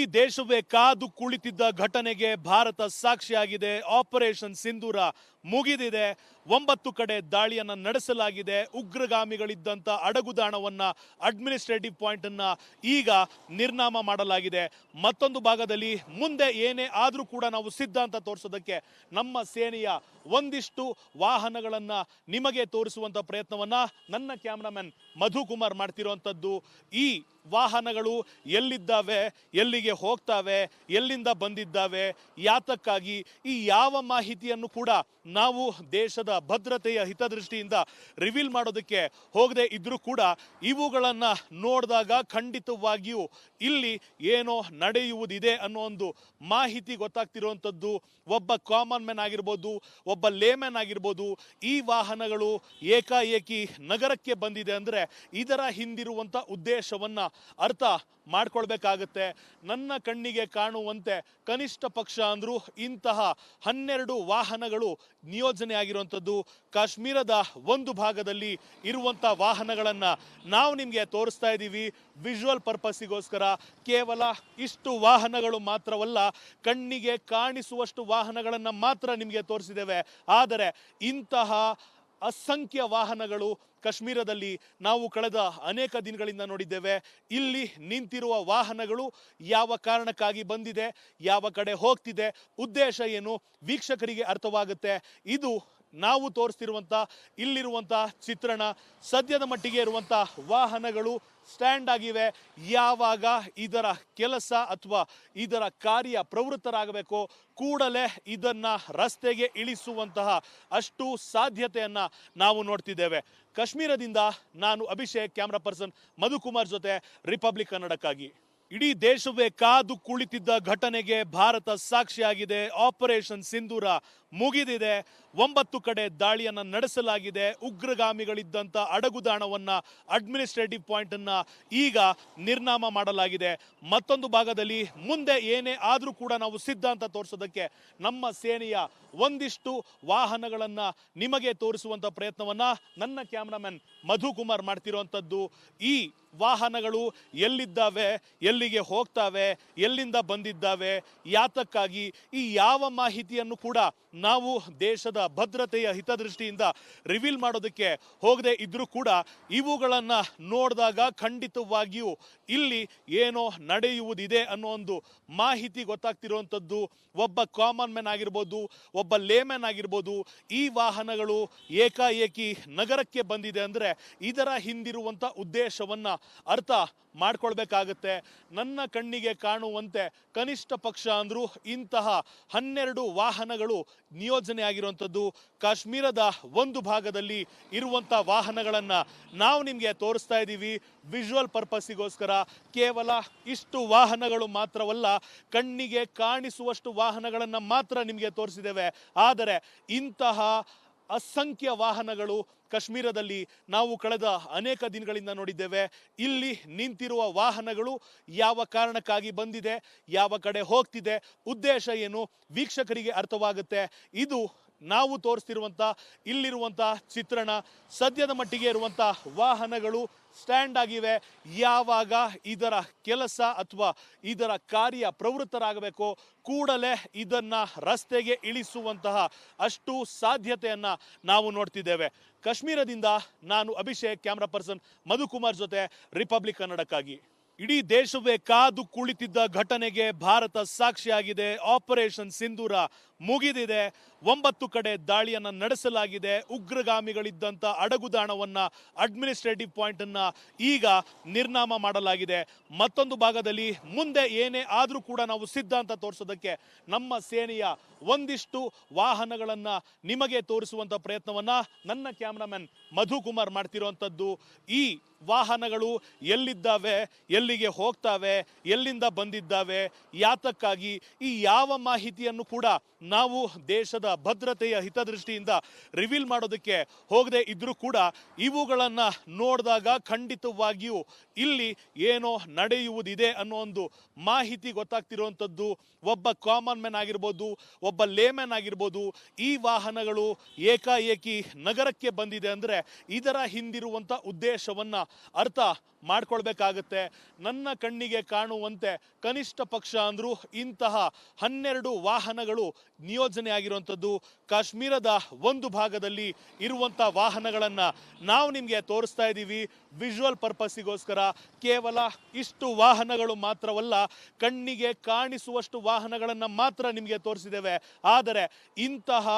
ಇಡೀ ದೇಶವೇ ಕಾದು ಕುಳಿತಿದ್ದ ಘಟನೆಗೆ ಭಾರತ ಸಾಕ್ಷಿಯಾಗಿದೆ. ಆಪರೇಷನ್ ಸಿಂಧೂರ ಮುಗಿದಿದೆ. 9 ಕಡೆ ದಾಳಿಯನ್ನ ನಡೆಸಲಾಗಿದೆ. ಉಗ್ರಗಾಮಿಗಳಿದ್ದಂತ ಅಡಗುದಾಣವನ್ನ ಅಡ್ಮಿನಿಸ್ಟ್ರೇಟಿವ್ ಪಾಯಿಂಟ್ ಅನ್ನ ಈಗ ನಿರ್ನಾಮ ಮಾಡಲಾಗಿದೆ. ಮತ್ತೊಂದು ಭಾಗದಲ್ಲಿ ಮುಂದೆ ಏನೇ ಆದ್ರೂ ಕೂಡ ನಾವು ಸಿದ್ಧ ಅಂತ ತೋರಿಸೋದಕ್ಕೆ ನಮ್ಮ ಸೇನೆಯ ಒಂದಿಷ್ಟು ವಾಹನಗಳನ್ನ ನಿಮಗೆ ತೋರಿಸುವಂತ ಪ್ರಯತ್ನವನ್ನ ನನ್ನ ಕ್ಯಾಮರಾಮನ್ ಮಧುಕುಮಾರ್ ಮಾಡ್ತಿರುವಂತದ್ದು. ಈ ವಾಹನಗಳು ಎಲ್ಲಿದ್ದಾವೆ, ಎಲ್ಲಿಗೆ ಹೋಗ್ತಾವೆ, ಎಲ್ಲಿಂದ ಬಂದಿದ್ದಾವೆ, ಯಾತಕ್ಕಾಗಿ, ಈ ಯಾವ ಮಾಹಿತಿಯನ್ನು ಕೂಡ ನಾವು ದೇಶದ ಭದ್ರತೆಯ ಹಿತದೃಷ್ಟಿಯಿಂದ ರಿವೀಲ್ ಮಾಡೋದಕ್ಕೆ ಹೋಗದೆ ಇದ್ರೂ ಕೂಡ ಇವುಗಳನ್ನ ನೋಡಿದಾಗ ಖಂಡಿತವಾಗಿಯೂ ಇಲ್ಲಿ ಏನೋ ನಡೆಯುವುದಿದೆ ಅನ್ನೋ ಒಂದು ಮಾಹಿತಿ ಗೊತ್ತಾಗ್ತಿರುವಂಥದ್ದು. ಒಬ್ಬ ಕಾಮನ್ ಮ್ಯಾನ್ ಆಗಿರ್ಬೋದು, ಒಬ್ಬ ಲೇಮ್ಯಾನ್ ಆಗಿರ್ಬೋದು, ಈ ವಾಹನಗಳು ಏಕಾಏಕಿ ನಗರಕ್ಕೆ ಬಂದಿದೆ ಅಂದ್ರೆ ಇದರ ಹಿಂದಿರುವಂತ ಉದ್ದೇಶವನ್ನ ಅರ್ಥ ಮಾಡ್ಕೊಳ್ಬೇಕಾಗತ್ತೆ. ನನ್ನ ಕಣ್ಣಿಗೆ ಕಾಣುವಂತೆ ಕನಿಷ್ಠ ಪಕ್ಷ ಅಂದ್ರೂ ಇಂತಹ 12 ವಾಹನಗಳು ನಿಯೋಜನೆ ಆಗಿರುವಂಥದ್ದು. ಕಾಶ್ಮೀರದ ಒಂದು ಭಾಗದಲ್ಲಿ ಇರುವಂತ ವಾಹನಗಳನ್ನ ನಾವು ನಿಮ್ಗೆ ತೋರಿಸ್ತಾ ಇದ್ದೀವಿ ವಿಜುವಲ್ ಪರ್ಪಸ್ಸಿಗೋಸ್ಕರ. ಕೇವಲ ಇಷ್ಟು ವಾಹನಗಳು ಮಾತ್ರವಲ್ಲ, ಕಣ್ಣಿಗೆ ಕಾಣಿಸುವಷ್ಟು ವಾಹನಗಳನ್ನ ಮಾತ್ರ ನಿಮ್ಗೆ ತೋರಿಸಿದ್ದೇವೆ. ಆದರೆ ಇಂತಹ ಅಸಂಖ್ಯ ವಾಹನಗಳು ಕಾಶ್ಮೀರದಲ್ಲಿ ನಾವು ಕಳೆದ ಅನೇಕ ದಿನಗಳಿಂದ ನೋಡಿದ್ದೇವೆ. ಇಲ್ಲಿ ನಿಂತಿರುವ ವಾಹನಗಳು ಯಾವ ಕಾರಣಕ್ಕಾಗಿ ಬಂದಿದೆ, ಯಾವ ಕಡೆ ಹೋಗ್ತಿದೆ, ಉದ್ದೇಶ ಏನು ವೀಕ್ಷಕರಿಗೆ ಅರ್ಥವಾಗುತ್ತೆ. ಇದು ನಾವು ತೋರಿಸ್ತಿರುವಂತ ಇಲ್ಲಿರುವಂತ ಚಿತ್ರಣ. ಸದ್ಯದ ಮಟ್ಟಿಗೆ ಇರುವಂತ ವಾಹನಗಳು ಸ್ಟ್ಯಾಂಡ್ ಆಗಿವೆ. ಯಾವಾಗ ಇದರ ಕೆಲಸ ಅಥವಾ ಇದರ ಕಾರ್ಯ ಪ್ರವೃತ್ತರಾಗಬೇಕು ಕೂಡಲೇ ಇದನ್ನ ರಸ್ತೆಗೆ ಇಳಿಸುವಂತಹ ಅಷ್ಟು ಸಾಧ್ಯತೆಯನ್ನ ನಾವು ನೋಡ್ತಿದ್ದೇವೆ. ಕಾಶ್ಮೀರದಿಂದ ನಾನು ಅಭಿಷೇಕ್, ಕ್ಯಾಮ್ರಾ ಪರ್ಸನ್ ಮಧುಕುಮಾರ್ ಜೊತೆ ರಿಪಬ್ಲಿಕ್ ಕನ್ನಡಕ್ಕಾಗಿ. ಇಡೀ ದೇಶವೇ ಕಾದು ಕುಳಿತಿದ್ದ ಘಟನೆಗೆ ಭಾರತ ಸಾಕ್ಷಿಯಾಗಿದೆ. ಆಪರೇಷನ್ ಸಿಂಧೂರ ಮುಗಿದಿದೆ. 9 ಕಡೆ ದಾಳಿಯನ್ನ ನಡೆಸಲಾಗಿದೆ. ಉಗ್ರಗಾಮಿಗಳಿದ್ದಂತ ಅಡಗುದಾಣವನ್ನ ಅಡ್ಮಿನಿಸ್ಟ್ರೇಟಿವ್ ಪಾಯಿಂಟ್ ಅನ್ನ ಈಗ ನಿರ್ನಾಮ ಮಾಡಲಾಗಿದೆ. ಮತ್ತೊಂದು ಭಾಗದಲ್ಲಿ ಮುಂದೆ ಏನೇ ಆದ್ರೂ ಕೂಡ ನಾವು ಸಿದ್ಧ ಅಂತ ತೋರಿಸೋದಕ್ಕೆ ನಮ್ಮ ಸೇನೆಯ ಒಂದಿಷ್ಟು ವಾಹನಗಳನ್ನ ನಿಮಗೆ ತೋರಿಸುವಂತ ಪ್ರಯತ್ನವನ್ನ ನನ್ನ ಕ್ಯಾಮರಾಮನ್ ಮಧುಕುಮಾರ್ ಮಾಡ್ತಿರುವಂತದ್ದು. ಈ ವಾಹನಗಳು ಎಲ್ಲಿದ್ದಾವೆ, ಎಲ್ಲಿಗೆ ಹೋಗ್ತಾವೆ, ಎಲ್ಲಿಂದ ಬಂದಿದ್ದಾವೆ, ಯಾತಕ್ಕಾಗಿ, ಈ ಯಾವ ಮಾಹಿತಿಯನ್ನು ಕೂಡ ನಾವು ದೇಶದ ಭದ್ರತೆಯ ಹಿತದೃಷ್ಟಿಯಿಂದ ರಿವೀಲ್ ಮಾಡೋದಕ್ಕೆ ಹೋಗದೆ ಇದ್ರೂ ಕೂಡ ಇವುಗಳನ್ನ ನೋಡಿದಾಗ ಖಂಡಿತವಾಗಿಯೂ ಇಲ್ಲಿ ಏನೋ ನಡೆಯುವುದಿದೆ ಅನ್ನೋ ಒಂದು ಮಾಹಿತಿ ಗೊತ್ತಾಗ್ತಿರುವಂಥದ್ದು. ಒಬ್ಬ ಕಾಮನ್ ಮ್ಯಾನ್ ಆಗಿರ್ಬೋದು, ಒಬ್ಬ ಲೇಮ್ಯಾನ್ ಆಗಿರ್ಬೋದು, ಈ ವಾಹನಗಳು ಏಕಾಏಕಿ ನಗರಕ್ಕೆ ಬಂದಿದೆ ಅಂದ್ರೆ ಇದರ ಹಿಂದಿರುವಂತ ಉದ್ದೇಶವನ್ನ ಅರ್ಥ ಮಾಡ್ಕೊಳ್ಬೇಕಾಗತ್ತೆ. ನನ್ನ ಕಣ್ಣಿಗೆ ಕಾಣುವಂತೆ ಕನಿಷ್ಠ ಪಕ್ಷ ಅಂದ್ರೂ ಇಂತಹ 12 ವಾಹನಗಳು ನಿಯೋಜನೆ ಆಗಿರುವಂಥದ್ದು. ಕಾಶ್ಮೀರದ ಒಂದು ಭಾಗದಲ್ಲಿ ಇರುವಂತ ವಾಹನಗಳನ್ನ ನಾವು ನಿಮ್ಗೆ ತೋರಿಸ್ತಾ ಇದ್ದೀವಿ ವಿಜುವಲ್ ಪರ್ಪಸ್ಸಿಗೋಸ್ಕರ. ಕೇವಲ ಇಷ್ಟು ವಾಹನಗಳು ಮಾತ್ರವಲ್ಲ, ಕಣ್ಣಿಗೆ ಕಾಣಿಸುವಷ್ಟು ವಾಹನಗಳನ್ನ ಮಾತ್ರ ನಿಮ್ಗೆ ತೋರಿಸಿದ್ದೇವೆ. ಆದರೆ ಇಂತಹ ಅಸಂಖ್ಯ ವಾಹನಗಳು ಕಾಶ್ಮೀರದಲ್ಲಿ ನಾವು ಕಳೆದ ಅನೇಕ ದಿನಗಳಿಂದ ನೋಡಿದ್ದೇವೆ. ಇಲ್ಲಿ ನಿಂತಿರುವ ವಾಹನಗಳು ಯಾವ ಕಾರಣಕ್ಕಾಗಿ ಬಂದಿದೆ, ಯಾವ ಕಡೆ ಹೋಗ್ತಿದೆ, ಉದ್ದೇಶ ಏನು ವೀಕ್ಷಕರಿಗೆ ಅರ್ಥವಾಗುತ್ತೆ. ಇದು ನಾವು ತೋರಿಸ್ತಿರುವಂತ ಇಲ್ಲಿರುವಂತ ಚಿತ್ರಣ. ಸದ್ಯದ ಮಟ್ಟಿಗೆ ಇರುವಂತ ವಾಹನಗಳು ಸ್ಟ್ಯಾಂಡ್ ಆಗಿವೆ. ಯಾವಾಗ ಇದರ ಕೆಲಸ ಅಥವಾ ಇದರ ಕಾರ್ಯ ಪ್ರವೃತ್ತರಾಗಬೇಕು ಕೂಡಲೇ ಇದನ್ನ ರಸ್ತೆಗೆ ಇಳಿಸುವಂತಹ ಅಷ್ಟು ಸಾಧ್ಯತೆಯನ್ನ ನಾವು ನೋಡ್ತಿದ್ದೇವೆ. ಕಾಶ್ಮೀರದಿಂದ ನಾನು ಅಭಿಷೇಕ್, ಕ್ಯಾಮ್ರಾ ಪರ್ಸನ್ ಮಧುಕುಮಾರ್ ಜೊತೆ ರಿಪಬ್ಲಿಕ್ ಕನ್ನಡಕ್ಕಾಗಿ. ಇಡೀ ದೇಶವೇ ಕಾದು ಕುಳಿತಿದ್ದ ಘಟನೆಗೆ ಭಾರತ ಸಾಕ್ಷಿಯಾಗಿದೆ. ಆಪರೇಷನ್ ಸಿಂಧೂರ ಮುಗಿದಿದೆ. 9 ಕಡೆ ದಾಳಿಯನ್ನ ನಡೆಸಲಾಗಿದೆ. ಉಗ್ರಗಾಮಿಗಳಿದ್ದಂತ ಅಡಗುದಾಣವನ್ನ ಅಡ್ಮಿನಿಸ್ಟ್ರೇಟಿವ್ ಪಾಯಿಂಟ್ ಅನ್ನ ಈಗ ನಿರ್ನಾಮ ಮಾಡಲಾಗಿದೆ. ಮತ್ತೊಂದು ಭಾಗದಲ್ಲಿ ಮುಂದೆ ಏನೇ ಆದ್ರೂ ಕೂಡ ನಾವು ಸಿದ್ಧ ಅಂತ ತೋರಿಸೋದಕ್ಕೆ ನಮ್ಮ ಸೇನೆಯ ಒಂದಿಷ್ಟು ವಾಹನಗಳನ್ನ ನಿಮಗೆ ತೋರಿಸುವಂತ ಪ್ರಯತ್ನವನ್ನ ನನ್ನ ಕ್ಯಾಮರಾಮನ್ ಮಧುಕುಮಾರ್ ಮಾಡ್ತಿರುವಂತದ್ದು. ಈ ವಾಹನಗಳು ಎಲ್ಲಿದ್ದಾವೆ, ಎಲ್ಲಿಗೆ ಹೋಗ್ತಾವೆ, ಎಲ್ಲಿಂದ ಬಂದಿದ್ದಾವೆ, ಯಾತಕ್ಕಾಗಿ, ಈ ಯಾವ ಮಾಹಿತಿಯನ್ನು ಕೂಡ ನಾವು ದೇಶದ ಭದ್ರತೆಯ ಹಿತದೃಷ್ಟಿಯಿಂದ ರಿವೀಲ್ ಮಾಡೋದಕ್ಕೆ ಹೋಗದೆ ಇದ್ರೂ ಕೂಡ ಇವುಗಳನ್ನ ನೋಡಿದಾಗ ಖಂಡಿತವಾಗಿಯೂ ಇಲ್ಲಿ ಏನೋ ನಡೆಯುವುದಿದೆ ಅನ್ನೋ ಒಂದು ಮಾಹಿತಿ ಗೊತ್ತಾಗ್ತಿರುವಂಥದ್ದು. ಒಬ್ಬ ಕಾಮನ್ ಮ್ಯಾನ್ ಆಗಿರ್ಬೋದು, ಒಬ್ಬ ಲೇಮ್ಯಾನ್ ಆಗಿರ್ಬೋದು, ಈ ವಾಹನಗಳು ಏಕಾಏಕಿ ನಗರಕ್ಕೆ ಬಂದಿದೆ ಅಂದ್ರೆ ಇದರ ಹಿಂದಿರುವಂತ ಉದ್ದೇಶವನ್ನ ಅರ್ಥ ಮಾಡ್ಕೊಳ್ಬೇಕಾಗತ್ತೆ. ನನ್ನ ಕಣ್ಣಿಗೆ ಕಾಣುವಂತೆ ಕನಿಷ್ಠ ಪಕ್ಷ ಅಂದ್ರೂ ಇಂತಹ 12 ವಾಹನಗಳು ನಿಯೋಜನೆ ಆಗಿರುವಂಥದ್ದು. ಕಾಶ್ಮೀರದ ಒಂದು ಭಾಗದಲ್ಲಿ ಇರುವಂಥ ವಾಹನಗಳನ್ನು ನಾವು ನಿಮಗೆ ತೋರಿಸ್ತಾ ಇದ್ದೀವಿ ವಿಜುವಲ್ ಪರ್ಪಸ್ಸಿಗೋಸ್ಕರ. ಕೇವಲ ಇಷ್ಟು ವಾಹನಗಳು ಮಾತ್ರವಲ್ಲ, ಕಣ್ಣಿಗೆ ಕಾಣಿಸುವಷ್ಟು ವಾಹನಗಳನ್ನು ಮಾತ್ರ ನಿಮಗೆ ತೋರಿಸಿದ್ದೇವೆ. ಆದರೆ ಇಂತಹ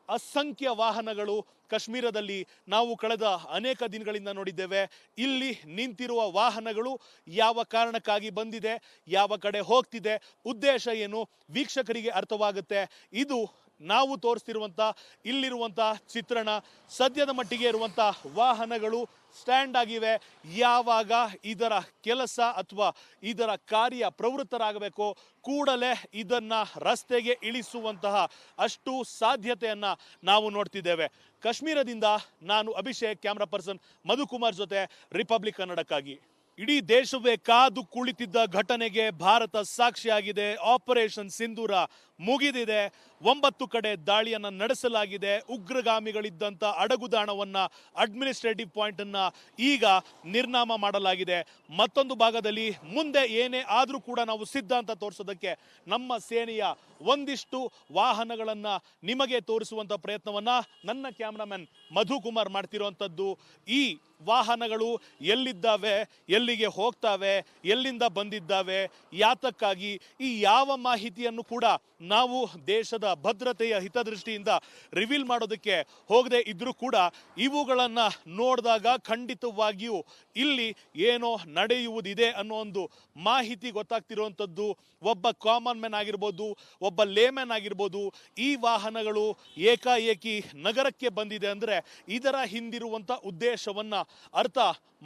ಅಸಂಖ್ಯ ವಾಹನಗಳು ಕಾಶ್ಮೀರದಲ್ಲಿ ನಾವು ಕಳೆದ ಅನೇಕ ದಿನಗಳಿಂದ ನೋಡಿದ್ದೇವೆ. ಇಲ್ಲಿ ನಿಂತಿರುವ ವಾಹನಗಳು ಯಾವ ಕಾರಣಕ್ಕಾಗಿ ಬಂದಿದೆ, ಯಾವ ಕಡೆ ಹೋಗ್ತಿದೆ, ಉದ್ದೇಶ ಏನು ವೀಕ್ಷಕರಿಗೆ ಅರ್ಥವಾಗುತ್ತೆ. ಇದು ನಾವು ತೋರಿಸ್ತಿರುವಂಥ ಇಲ್ಲಿರುವಂಥ ಚಿತ್ರಣ. ಸದ್ಯದ ಮಟ್ಟಿಗೆ ಇರುವಂಥ ವಾಹನಗಳು ಸ್ಟ್ಯಾಂಡ್ ಆಗಿವೆ. ಯಾವಾಗ ಇದರ ಕೆಲಸ ಅಥವಾ ಇದರ ಕಾರ್ಯ ಪ್ರವೃತ್ತರಾಗಬೇಕು ಕೂಡಲೇ ಇದನ್ನ ರಸ್ತೆಗೆ ಇಳಿಸುವಂತಹ ಅಷ್ಟು ಸಾಧ್ಯತೆಯನ್ನ ನಾವು ನೋಡ್ತಿದ್ದೇವೆ. ಕಾಶ್ಮೀರದಿಂದ ನಾನು ಅಭಿಷೇಕ್, ಕ್ಯಾಮ್ರಾ ಪರ್ಸನ್ ಮಧುಕುಮಾರ್ ಜೊತೆ ರಿಪಬ್ಲಿಕ್ ಕನ್ನಡಕ್ಕಾಗಿ. ಇಡೀ ದೇಶವೇ ಕಾದು ಕುಳಿತಿದ್ದ ಘಟನೆಗೆ ಭಾರತ ಸಾಕ್ಷಿಯಾಗಿದೆ. ಆಪರೇಷನ್ ಸಿಂಧೂರ ಮುಗಿದಿದೆ. 9 ಕಡೆ ದಾಳಿಯನ್ನ ನಡೆಸಲಾಗಿದೆ. ಉಗ್ರಗಾಮಿಗಳಿದ್ದಂಥ ಅಡಗುದಾಣವನ್ನ, ಅಡ್ಮಿನಿಸ್ಟ್ರೇಟಿವ್ ಪಾಯಿಂಟ್ ಅನ್ನ ಈಗ ನಿರ್ನಾಮ ಮಾಡಲಾಗಿದೆ. ಮತ್ತೊಂದು ಭಾಗದಲ್ಲಿ ಮುಂದೆ ಏನೇ ಆದರೂ ಕೂಡ ನಾವು ಸಿದ್ಧ ಅಂತ ತೋರಿಸೋದಕ್ಕೆ ನಮ್ಮ ಸೇನೆಯ ಒಂದಿಷ್ಟು ವಾಹನಗಳನ್ನ ನಿಮಗೆ ತೋರಿಸುವಂತ ಪ್ರಯತ್ನವನ್ನ ನನ್ನ ಕ್ಯಾಮ್ರಾಮನ್ ಮಧುಕುಮಾರ್ ಮಾಡ್ತಿರುವಂಥದ್ದು. ಈ ವಾಹನಗಳು ಎಲ್ಲಿದ್ದಾವೆ, ಎಲ್ಲಿಗೆ ಹೋಗ್ತಾವೆ, ಎಲ್ಲಿಂದ ಬಂದಿದ್ದಾವೆ, ಯಾತಕ್ಕಾಗಿ, ಈ ಯಾವ ಮಾಹಿತಿಯನ್ನು ಕೂಡ ನಾವು ದೇಶದ ಭದ್ರತೆಯ ಹಿತದೃಷ್ಟಿಯಿಂದ ರಿವೀಲ್ ಮಾಡೋದಕ್ಕೆ ಹೋಗದೆ ಇದ್ರೂ ಕೂಡ ಇವುಗಳನ್ನು ನೋಡಿದಾಗ ಖಂಡಿತವಾಗಿಯೂ ಇಲ್ಲಿ ಏನೋ ನಡೆಯುವುದಿದೆ ಅನ್ನೋ ಒಂದು ಮಾಹಿತಿ ಗೊತ್ತಾಗ್ತಿರುವಂಥದ್ದು. ಒಬ್ಬ ಕಾಮನ್ ಮ್ಯಾನ್ ಆಗಿರ್ಬೋದು, ಒಬ್ಬ ಲೇಮ್ಯಾನ್ ಆಗಿರ್ಬೋದು, ಈ ವಾಹನಗಳು ಏಕಾಏಕಿ ನಗರಕ್ಕೆ ಬಂದಿದೆ ಅಂದರೆ ಇದರ ಹಿಂದಿರುವಂಥ ಉದ್ದೇಶವನ್ನ ಅರ್ಥ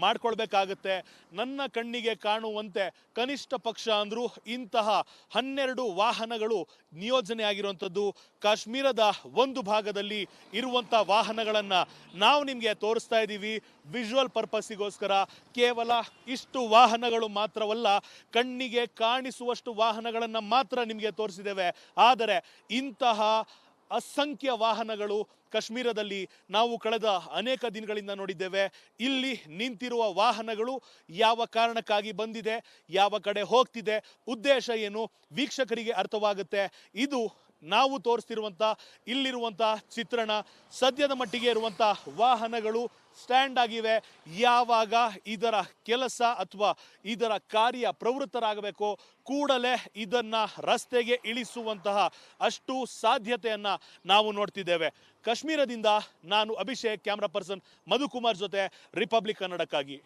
ಮಾಡ್ಕೊಳ್ಬೇಕಾಗತ್ತೆ. ನನ್ನ ಕಣ್ಣಿಗೆ ಕಾಣುವಂತೆ ಕನಿಷ್ಠ ಪಕ್ಷ ಅಂದ್ರೂ ಇಂತಹ 12 ವಾಹನಗಳು ನಿಯೋಜನೆ ಆಗಿರುವಂಥದ್ದು. ಕಾಶ್ಮೀರದ ಒಂದು ಭಾಗದಲ್ಲಿ ಇರುವಂಥ ವಾಹನಗಳನ್ನು ನಾವು ನಿಮಗೆ ತೋರಿಸ್ತಾ ಇದ್ದೀವಿ ವಿಜುವಲ್ ಪರ್ಪಸ್ಸಿಗೋಸ್ಕರ. ಕೇವಲ ಇಷ್ಟು ವಾಹನಗಳು ಮಾತ್ರವಲ್ಲ, ಕಣ್ಣಿಗೆ ಕಾಣಿಸುವಷ್ಟು ವಾಹನಗಳನ್ನು ಮಾತ್ರ ನಿಮಗೆ ತೋರಿಸಿದ್ದೇವೆ. ಆದರೆ ಇಂತಹ ಅಸಂಖ್ಯ ವಾಹನಗಳು ಕಾಶ್ಮೀರದಲ್ಲಿ ನಾವು ಕಳೆದ ಅನೇಕ ದಿನಗಳಿಂದ ನೋಡಿದ್ದೇವೆ. ಇಲ್ಲಿ ನಿಂತಿರುವ ವಾಹನಗಳು ಯಾವ ಕಾರಣಕ್ಕಾಗಿ ಬಂದಿದೆ, ಯಾವ ಕಡೆ ಹೋಗ್ತಿದೆ, ಉದ್ದೇಶ ಏನು ವೀಕ್ಷಕರಿಗೆ ಅರ್ಥವಾಗುತ್ತೆ. ಇದು ನಾವು ತೋರಿಸ್ತಿರುವಂಥ ಇಲ್ಲಿರುವಂಥ ಚಿತ್ರಣ. ಸದ್ಯದ ಮಟ್ಟಿಗೆ ಇರುವಂಥ ವಾಹನಗಳು ಸ್ಟ್ಯಾಂಡ್ ಆಗಿವೆ. ಯಾವಾಗ ಇದರ ಕೆಲಸ ಅಥವಾ ಇದರ ಕಾರ್ಯ ಪ್ರವೃತ್ತರಾಗಬೇಕು ಕೂಡಲೇ ಇದನ್ನ ರಸ್ತೆಗೆ ಇಳಿಸುವಂತಹ ಅಷ್ಟು ಸಾಧ್ಯತೆಯನ್ನ ನಾವು ನೋಡ್ತಿದ್ದೇವೆ. ಕಾಶ್ಮೀರದಿಂದ ನಾನು ಅಭಿಷೇಕ್, ಕ್ಯಾಮ್ರಾ ಪರ್ಸನ್ ಮಧುಕುಮಾರ್ ಜೊತೆ ರಿಪಬ್ಲಿಕ್ ಕನ್ನಡಕ್ಕಾಗಿ.